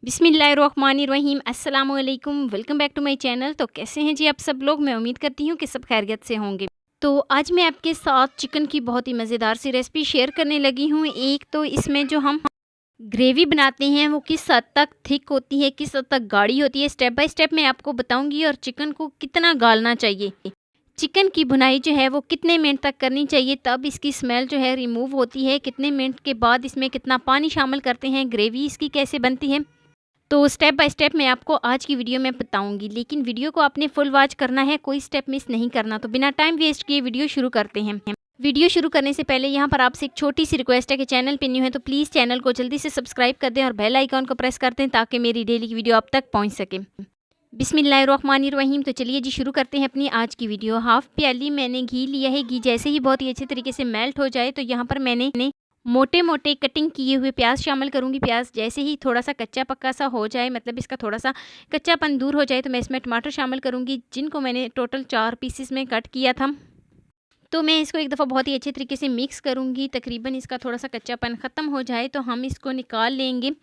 बिस्मिल्लाहिर्रहमानिर्रहीम अस्सलाम वालेकुम। Welcome back to my channel. तो कैसे हैं जी आप सब लोग। मैं उम्मीद करती हूँ कि सब खैरियत से होंगे। तो आज मैं आपके साथ चिकन की बहुत ही मज़ेदार सी रेसिपी शेयर करने लगी हूँ। एक तो इसमें जो हम ग्रेवी बनाते हैं वो किस हद तक थिक होती है, किस हद तक गाढ़ी होती है, स्टेप बाय स्टेप मैं आपको बताऊँगी। और चिकन को कितना गालना चाहिए, चिकन की भुनाई जो है वो कितने मिनट तक करनी चाहिए, तब इसकी स्मेल जो है रिमूव होती है, कितने मिनट के बाद इसमें कितना पानी शामिल करते हैं, ग्रेवी इसकी कैसे बनती है। तो स्टेप बाय स्टेप मैं आपको आज की वीडियो में बताऊंगी, लेकिन वीडियो को आपने फुल वॉच करना है, कोई स्टेप मिस नहीं करना। तो बिना टाइम वेस्ट किए वीडियो शुरू करते हैं। वीडियो शुरू करने से पहले यहाँ पर आपसे एक छोटी सी रिक्वेस्ट है कि चैनल पे न्यू है तो प्लीज़ चैनल को जल्दी से सब्सक्राइब कर दें और बेल आइकॉन को प्रेस कर दें ताकि मेरी डेली की वीडियो आप तक पहुँच सके। बिस्मिल्लाहिर्रहमानिर्रहीम। तो चलिए जी शुरू करते हैं अपनी आज की वीडियो। हाफ़ प्याली मैंने घी लिया है। घी जैसे ही बहुत ही अच्छे तरीके से मेल्ट हो जाए तो यहाँ पर मैंने मोटे मोटे कटिंग किए हुए प्याज शामिल करूँगी। प्याज जैसे ही थोड़ा सा कच्चा पक्का सा हो जाए, मतलब इसका थोड़ा सा कच्चापन दूर हो जाए, तो मैं इसमें टमाटर शामिल करूँगी, जिनको मैंने टोटल 4 पीसेस में कट किया था। तो मैं इसको एक दफ़ा बहुत ही अच्छे तरीके से मिक्स करूँगी। तकरीबन इसका थोड़ा सा कच्चापन ख़त्म हो जाए तो हम इसको निकाल लेंगे।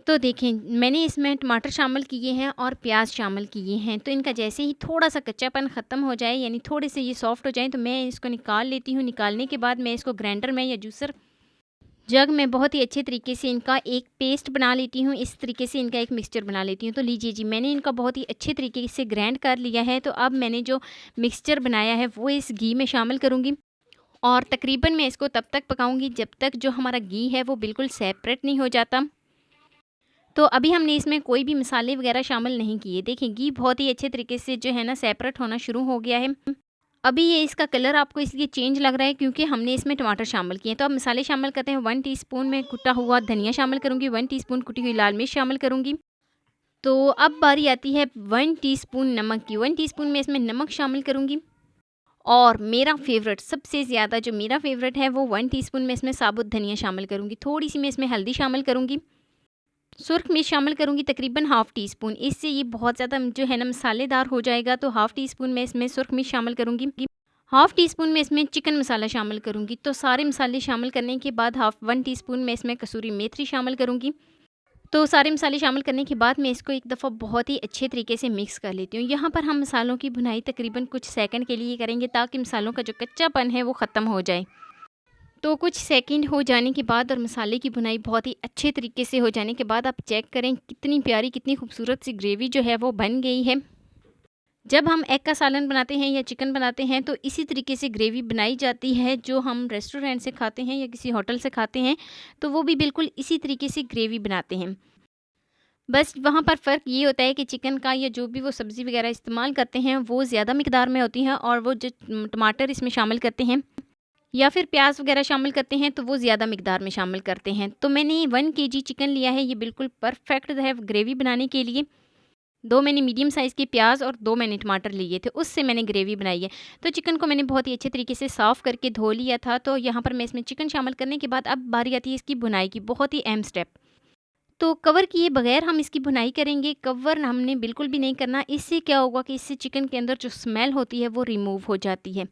तो देखें, मैंने इसमें टमाटर शामिल किए हैं और प्याज शामिल किए हैं। तो इनका जैसे ही थोड़ा सा कच्चापन ख़त्म हो जाए, यानी थोड़े से ये सॉफ्ट हो जाएं, तो मैं इसको निकाल लेती हूँ। निकालने के बाद मैं इसको ग्राइंडर में या जूसर जग में बहुत ही अच्छे तरीके से इनका एक पेस्ट बना लेती हूँ। इस तरीके से इनका एक मिक्सचर बना लेती हूँ। तो लीजिए जी, मैंने इनका बहुत ही अच्छे तरीके से ग्राइंड कर लिया है। तो अब मैंने जो मिक्सचर बनाया है वो इस घी में शामिल करूँगी और तकरीबन मैं इसको तब तक पकाऊंगी जब तक जो हमारा घी है वो बिल्कुल सेपरेट नहीं हो जाता। तो अभी हमने इसमें कोई भी मसाले वगैरह शामिल नहीं किए। देखिए, घी बहुत ही अच्छे तरीके से जो है ना सेपरेट होना शुरू हो गया है। अभी ये इसका कलर आपको इसलिए चेंज लग रहा है क्योंकि हमने इसमें टमाटर शामिल किए हैं। तो अब मसाले शामिल करते हैं। 1 टीस्पून में कुटा हुआ धनिया शामिल करूँगी, 1 टीस्पून कुटी हुई लाल मिर्च शामिल करूँगी। तो अब बारी आती है 1 टीस्पून नमक की। 1 टीस्पून में इसमें नमक शामिल करूँगी। और मेरा फेवरेट, सबसे ज़्यादा जो मेरा फेवरेट है वो 1 टीस्पून में इसमें साबुत धनिया शामिल करूँगी। थोड़ी सी मैं इसमें हल्दी शामिल करूँगी। सुर्ख मिर्च शामिल करूँगी तकरीबन हाफ़ टी स्पून। इससे ये बहुत ज़्यादा जो है ना मसालेदार हो जाएगा। तो हाफ़ टी स्पून में इसमें सुर्ख मिर्च शामिल करूँगी। हाफ़ टी स्पून में इसमें चिकन मसाला शामिल करूँगी। तो सारे मसाले शामिल करने के बाद 1 टीस्पून में इसमें कसूरी मेथी शामिल करूँगी। तो सारे मसाले शामिल करने के बाद मैं इसको एक दफ़ा बहुत ही अच्छे तरीके से मिक्स कर लेती हूँ। यहाँ पर हम मसालों की भुनाई तकरीबन कुछ सेकंड के लिए करेंगे ताकि मसालों का जो कच्चापन है वो ख़त्म हो जाए। तो कुछ सेकंड हो जाने के बाद और मसाले की भुनाई बहुत ही अच्छे तरीके से हो जाने के बाद आप चेक करें कितनी प्यारी, कितनी खूबसूरत सी ग्रेवी जो है वो बन गई है। जब हम एग का सालन बनाते हैं या चिकन बनाते हैं तो इसी तरीके से ग्रेवी बनाई जाती है। जो हम रेस्टोरेंट से खाते हैं या किसी होटल से खाते हैं तो वो भी बिल्कुल इसी तरीके से ग्रेवी बनाते हैं। बस वहाँ पर फ़र्क ये होता है कि चिकन का या जो भी वो सब्ज़ी वगैरह इस्तेमाल करते हैं वो ज़्यादा मिकदार में होती हैं, और वो जो टमाटर इसमें शामिल करते हैं या फिर प्याज वगैरह शामिल करते हैं तो वो ज़्यादा मिकदार में शामिल करते हैं। तो मैंने 1 केजी चिकन लिया है। ये बिल्कुल परफेक्ट है ग्रेवी बनाने के लिए। 2 मैंने मीडियम साइज़ के प्याज और 2 मैंने टमाटर लिए थे, उससे मैंने ग्रेवी बनाई है। तो चिकन को मैंने बहुत ही अच्छे तरीके से साफ़ करके धो लिया था। तो यहाँ पर मैं इसमें चिकन शामिल करने के बाद अब बारी आती है इसकी भुनाई की, बहुत ही अहम स्टेप। तो कवर किए बगैर हम इसकी भुनाई करेंगे। कवर हमने बिल्कुल भी नहीं करना। इससे क्या होगा कि इससे चिकन के अंदर जो स्मेल होती है वो रिमूव हो जाती है।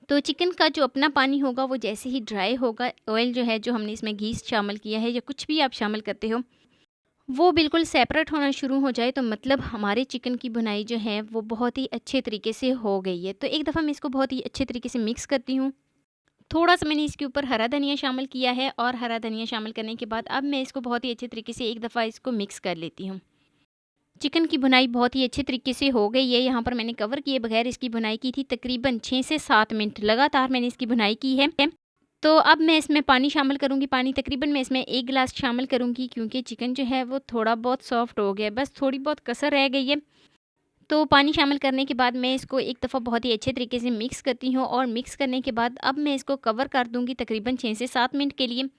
तो चिकन का जो अपना पानी होगा वो जैसे ही ड्राई होगा, ऑयल जो है जो हमने इसमें घी शामिल किया है या कुछ भी आप शामिल करते हो वो बिल्कुल सेपरेट होना शुरू हो जाए, तो मतलब हमारे चिकन की भुनाई जो है वो बहुत ही अच्छे तरीके से हो गई है। तो एक दफ़ा मैं इसको बहुत ही अच्छे तरीके से मिक्स करती हूँ। थोड़ा सा मैंने इसके ऊपर हरा धनिया शामिल किया है और हरा धनिया शामिल करने के बाद अब मैं इसको बहुत ही अच्छे तरीके से एक दफ़ा इसको मिक्स कर लेती हूँ। चिकन की भुनाई बहुत ही अच्छे तरीके से हो गई है। यहाँ पर मैंने कवर किए बगैर इसकी भुनाई की थी। तकरीबन 6 से 7 मिनट लगातार मैंने इसकी भुनाई की है। तो अब मैं इसमें पानी शामिल करूँगी। पानी तकरीबन मैं इसमें 1 गिलास शामिल करूँगी क्योंकि चिकन जो है वो थोड़ा बहुत सॉफ्ट हो गया है, बस थोड़ी बहुत कसर रह गई है। तो पानी शामिल करने के बाद मैं इसको एक दफ़ा बहुत ही अच्छे तरीके से मिक्स करती हूँ और मिक्स करने के बाद अब मैं इसको कवर कर दूँगी तकरीबन 6 से 7 मिनट के लिए।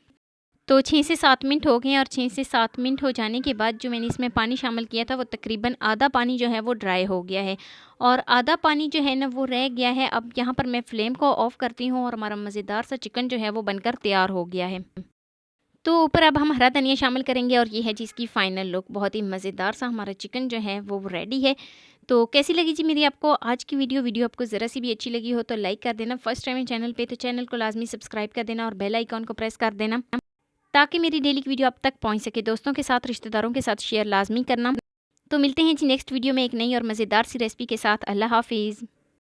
तो 6 से 7 मिनट हो गए हैं और 6 से 7 मिनट हो जाने के बाद जो मैंने इसमें पानी शामिल किया था वो तकरीबन आधा पानी जो है वो ड्राई हो गया है और आधा पानी जो है ना वो रह गया है। अब यहाँ पर मैं फ्लेम को ऑफ़ करती हूँ और हमारा मज़ेदार सा चिकन जो है वो बनकर तैयार हो गया है। तो ऊपर अब हम हरा धनिया शामिल करेंगे और ये है जी इसकी फ़ाइनल लुक। बहुत ही मज़ेदार सा हमारा चिकन जो है वो रेडी है। तो कैसी लगी जी मेरी आपको आज की वीडियो आपको ज़रा सी भी अच्छी लगी हो तो लाइक कर देना। फर्स्ट टाइम है चैनल पे तो चैनल को लाजमी सब्सक्राइब कर देना और बेल आइकॉन को प्रेस कर देना ताकि मेरी डेली की वीडियो आप तक पहुंच सके। दोस्तों के साथ, रिश्तेदारों के साथ शेयर लाजमी करना। तो मिलते हैं जी नेक्स्ट वीडियो में एक नई और मज़ेदार सी रेसिपी के साथ। अल्लाह हाफिज़।